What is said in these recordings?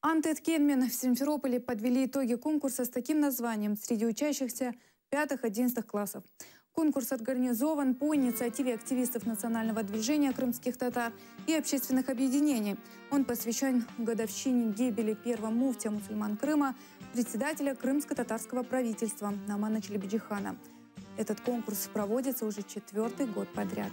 Антет Кенмен в Симферополе подвели итоги конкурса с таким названием среди учащихся 5-11 классов. Конкурс организован по инициативе активистов национального движения крымских татар и общественных объединений. Он посвящен годовщине гибели первого муфтия мусульман Крыма, председателя крымско-татарского правительства Номана Челебиджихана. Этот конкурс проводится уже 4-й год подряд.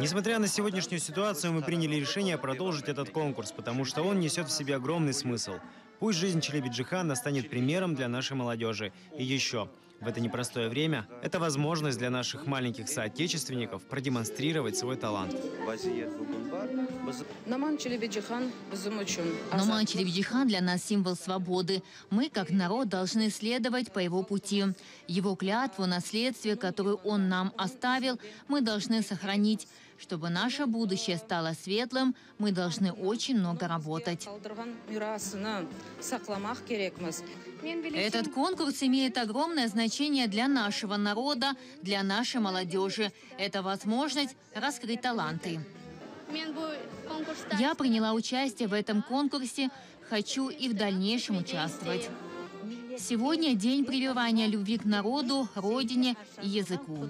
Несмотря на сегодняшнюю ситуацию, мы приняли решение продолжить этот конкурс, потому что он несет в себе огромный смысл. Пусть жизнь Челебиджихана станет примером для нашей молодежи. И еще, в это непростое время, это возможность для наших маленьких соотечественников продемонстрировать свой талант. Номан Челебиджихан для нас символ свободы. Мы, как народ, должны следовать по его пути. Его клятву, наследствие, которое он нам оставил, мы должны сохранить. Чтобы наше будущее стало светлым, мы должны очень много работать. Этот конкурс имеет огромное значение для нашего народа, для нашей молодежи. Это возможность раскрыть таланты. Я приняла участие в этом конкурсе, хочу и в дальнейшем участвовать. Сегодня день прививания любви к народу, родине и языку.